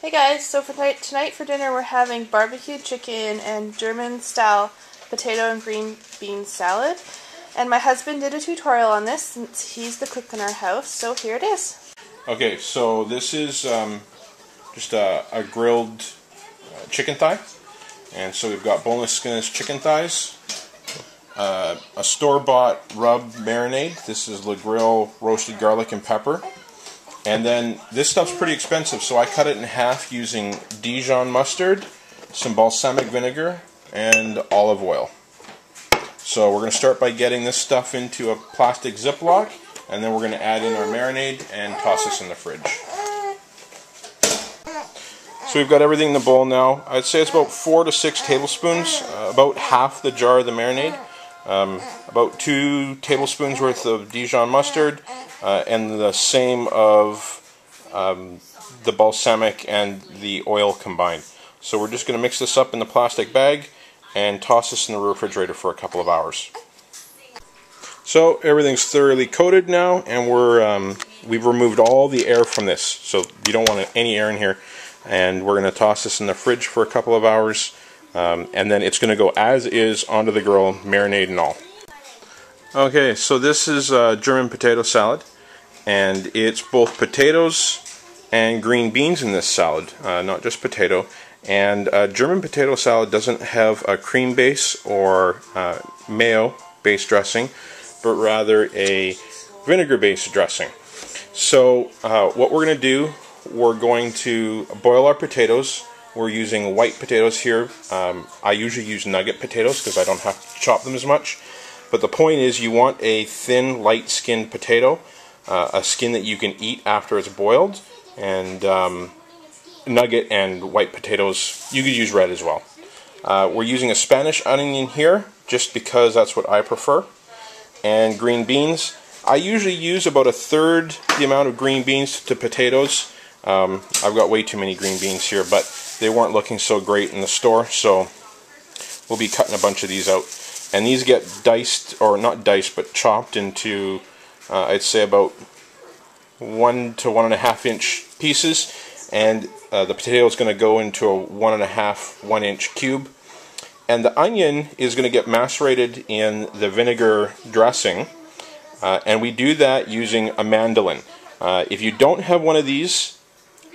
Hey guys, so for tonight for dinner we're having barbecue chicken and German style potato and green bean salad. And my husband did a tutorial on this since he's the cook in our house, so here it is. Okay, so this is just a grilled chicken thigh. And so we've got boneless skinless chicken thighs, a store-bought rub marinade. This is Le Grill roasted garlic and pepper. And then this stuff's pretty expensive, so I cut it in half using Dijon mustard, some balsamic vinegar, and olive oil. So we're going to start by getting this stuff into a plastic Ziploc, and then we're going to add in our marinade and toss this in the fridge. So we've got everything in the bowl now. I'd say it's about 4 to 6 tablespoons, about half the jar of the marinade, about 2 tablespoons worth of Dijon mustard, and the same of the balsamic and the oil combined. So we're just going to mix this up in the plastic bag and toss this in the refrigerator for a couple of hours. So everything's thoroughly coated now, and we've removed all the air from this, so you don't want any air in here. And we're going to toss this in the fridge for a couple of hours, and then it's going to go as is onto the grill, marinade and all. Okay, so this is German potato salad, and it's both potatoes and green beans in this salad, not just potato. And German potato salad doesn't have a cream base or mayo-based dressing, but rather a vinegar-based dressing. So what we're going to do, we're going to boil our potatoes. We're using white potatoes here. I usually use nugget potatoes because I don't have to chop them as much. But the point is, you want a thin, light-skinned potato, a skin that you can eat after it's boiled. And nugget and white potatoes, you could use red as well. We're using a Spanish onion here, just because that's what I prefer. And green beans. I usually use about 1/3 the amount of green beans to potatoes. I've got way too many green beans here, but they weren't looking so great in the store, so we'll be cutting a bunch of these out. And these get diced, or not diced, but chopped into, I'd say about 1 to 1.5 inch pieces, and the potato is going to go into a 1.5 inch cube. And the onion is going to get macerated in the vinegar dressing, and we do that using a mandolin. If you don't have one of these,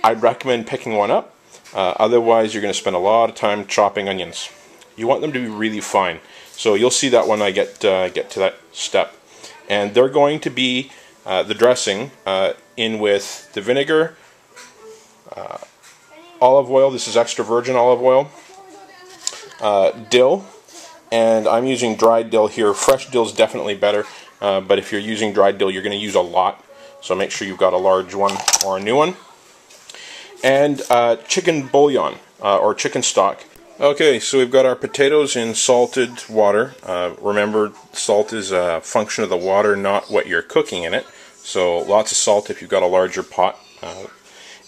I'd recommend picking one up. Otherwise, you're going to spend a lot of time chopping onions. You want them to be really fine. So you'll see that when I get to that step. And they're going to be the dressing in with the vinegar, olive oil. This is extra virgin olive oil, dill, and I'm using dried dill here. Fresh dill is definitely better, but if you're using dried dill, you're going to use a lot. So make sure you've got a large one or a new one. And chicken bouillon, or chicken stock. Okay, so we've got our potatoes in salted water. Remember, salt is a function of the water, not what you're cooking in it. So lots of salt if you've got a larger pot.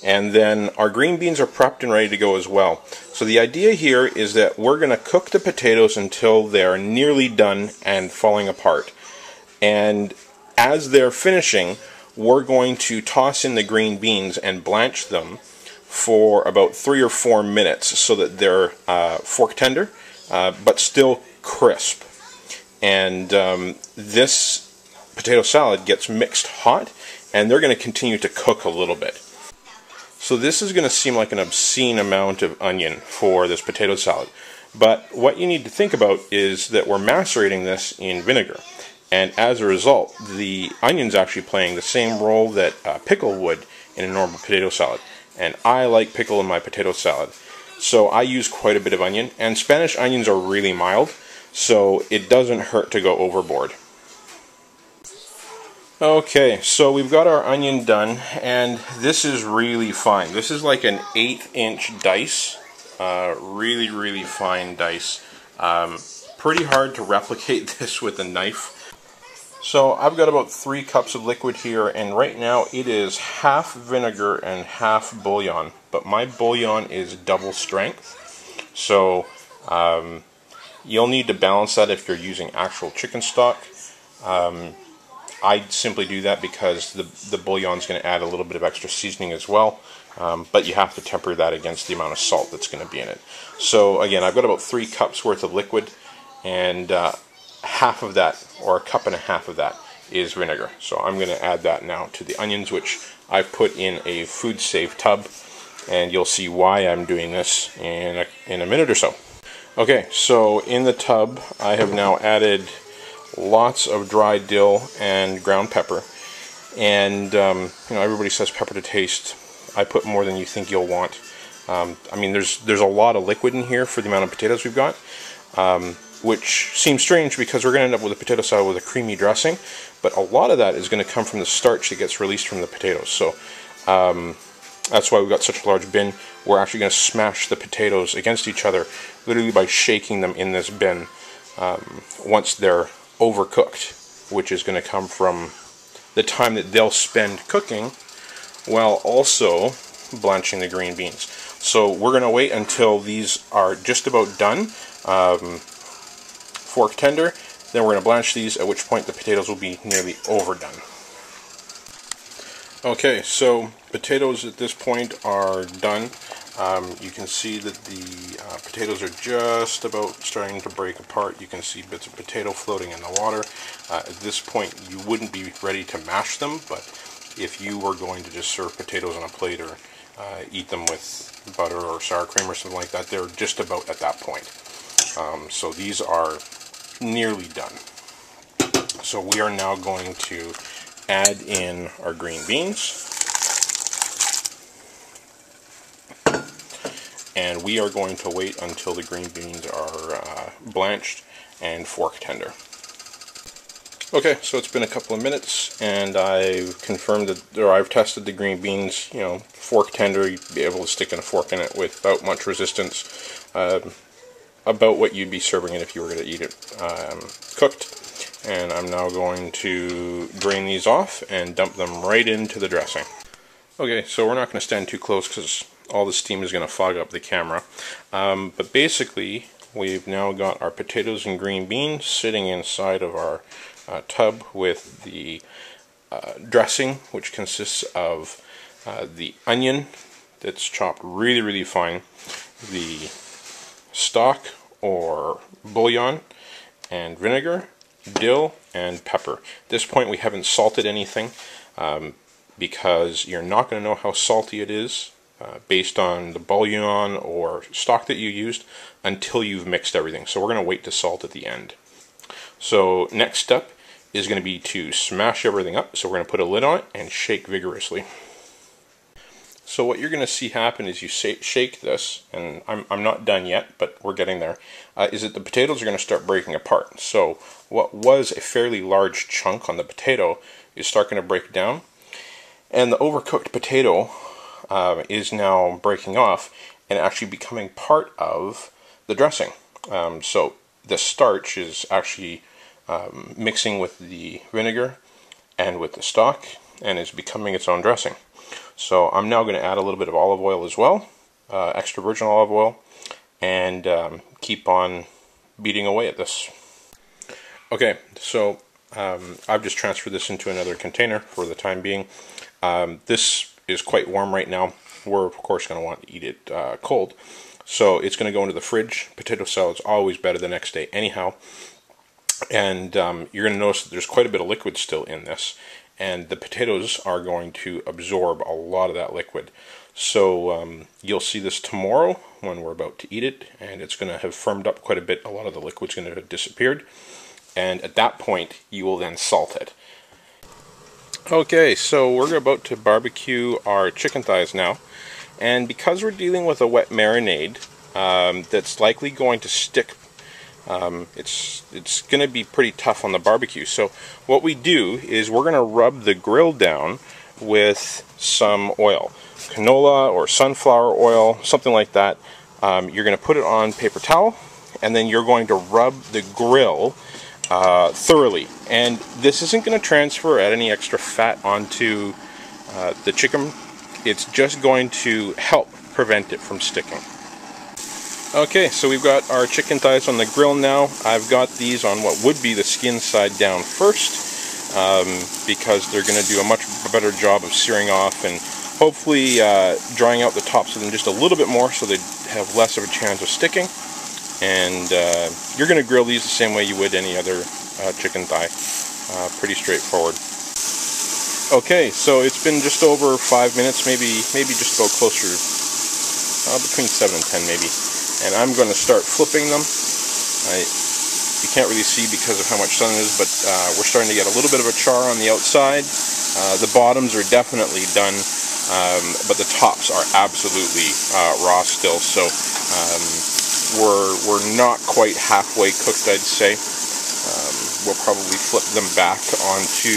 And then our green beans are prepped and ready to go as well. So the idea here is that we're going to cook the potatoes until they're nearly done and falling apart. And as they're finishing, we're going to toss in the green beans and blanch them for about 3 or 4 minutes so that they're fork tender, but still crisp. And this potato salad gets mixed hot, and they're going to continue to cook a little bit. So this is going to seem like an obscene amount of onion for this potato salad. But what you need to think about is that we're macerating this in vinegar. And as a result, the onion's actually playing the same role that pickle would in a normal potato salad. And I like pickle in my potato salad. So I use quite a bit of onion. And Spanish onions are really mild, so it doesn't hurt to go overboard. Okay, so we've got our onion done, and this is really fine. This is like an 1/8 inch dice. Really, really fine dice. Pretty hard to replicate this with a knife. So I've got about 3 cups of liquid here, and right now it is half vinegar and half bouillon. But my bouillon is double strength, so you'll need to balance that if you're using actual chicken stock. I simply do that because the bouillon is going to add a little bit of extra seasoning as well. but you have to temper that against the amount of salt that's going to be in it. So again, I've got about 3 cups worth of liquid, and half of that, or a cup and a half of that, is vinegar. So I'm going to add that now to the onions, which I've put in a food safe tub, and you'll see why I'm doing this in a minute or so. Okay, so in the tub I have now added lots of dry dill and ground pepper, and you know, everybody says pepper to taste. I put more than you think you'll want. I mean, there's a lot of liquid in here for the amount of potatoes we've got, which seems strange because we're going to end up with a potato salad with a creamy dressing, but a lot of that is going to come from the starch that gets released from the potatoes. So that's why we've got such a large bin. We're actually going to smash the potatoes against each other, literally by shaking them in this bin once they're overcooked, which is going to come from the time that they'll spend cooking while also blanching the green beans. So we're going to wait until these are just about done, fork tender, then we're going to blanch these, at which point the potatoes will be nearly overdone. Okay, so potatoes at this point are done. You can see that the potatoes are just about starting to break apart. You can see bits of potato floating in the water. At this point you wouldn't be ready to mash them, but if you were going to just serve potatoes on a plate or eat them with butter or sour cream or something like that, they're just about at that point. So these are nearly done. So we are now going to add in our green beans, and we are going to wait until the green beans are blanched and fork tender. Okay, so it's been a couple of minutes, and I've confirmed that, or I've tested the green beans, you know, fork tender. You'd be able to stick in a fork in it without much resistance, about what you'd be serving it if you were going to eat it cooked. And I'm now going to drain these off and dump them right into the dressing. Okay, so we're not going to stand too close because all the steam is going to fog up the camera. But basically, we've now got our potatoes and green beans sitting inside of our tub with the dressing, which consists of the onion that's chopped really, really fine, the stock or bouillon, and vinegar, dill, and pepper. At this point we haven't salted anything because you're not going to know how salty it is based on the bouillon or stock that you used until you've mixed everything. So we're going to wait to salt at the end. So next step is going to be to smash everything up. So we're going to put a lid on it and shake vigorously. So what you're going to see happen is you shake this, and I'm not done yet, but we're getting there, is that the potatoes are going to start breaking apart. So what was a fairly large chunk on the potato is starting to break down, and the overcooked potato is now breaking off and actually becoming part of the dressing. So the starch is actually mixing with the vinegar and with the stock and is becoming its own dressing. So I'm now going to add a little bit of olive oil as well, extra virgin olive oil, and keep on beating away at this. Okay, so I've just transferred this into another container for the time being. This is quite warm right now. We're of course going to want to eat it cold. So it's going to go into the fridge. Potato salad's always better the next day anyhow. And you're going to notice that there's quite a bit of liquid still in this. And the potatoes are going to absorb a lot of that liquid. So you'll see this tomorrow when we're about to eat it, and it's going to have firmed up quite a bit. A lot of the liquid's going to have disappeared, and at that point you will then salt it. Okay, so we're about to barbecue our chicken thighs now, and because we're dealing with a wet marinade that's likely going to stick, it's going to be pretty tough on the barbecue. So what we do is we're going to rub the grill down with some oil, canola or sunflower oil, something like that. You're going to put it on paper towel, and then you're going to rub the grill thoroughly. And this isn't going to transfer any extra fat onto the chicken. It's just going to help prevent it from sticking. Okay, so we've got our chicken thighs on the grill now. I've got these on what would be the skin side down first, because they're going to do a much better job of searing off and hopefully drying out the tops of them just a little bit more so they have less of a chance of sticking. And you're going to grill these the same way you would any other chicken thigh. Pretty straightforward. Okay, so it's been just over 5 minutes, maybe just about closer, between 7 and 10 maybe. And I'm going to start flipping them. You can't really see because of how much sun it is, but we're starting to get a little bit of a char on the outside. The bottoms are definitely done, but the tops are absolutely raw still. So we're not quite halfway cooked, I'd say. We'll probably flip them back onto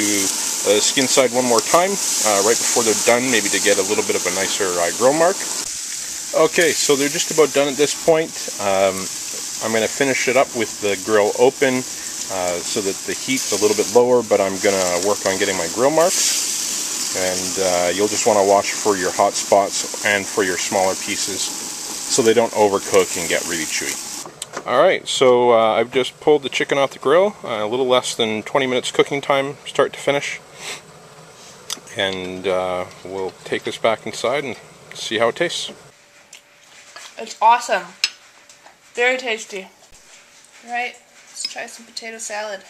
the skin side one more time, right before they're done, maybe to get a little bit of a nicer grill mark. Okay, so they're just about done at this point. I'm going to finish it up with the grill open so that the heat's a little bit lower, but I'm going to work on getting my grill marks. And you'll just want to watch for your hot spots and for your smaller pieces so they don't overcook and get really chewy. Alright, so I've just pulled the chicken off the grill, a little less than 20 minutes cooking time, start to finish. And we'll take this back inside and see how it tastes. It's awesome. Very tasty. Alright, let's try some potato salad.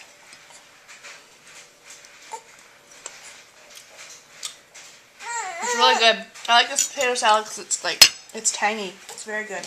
It's really good. I like this potato salad because it's tiny. It's very good.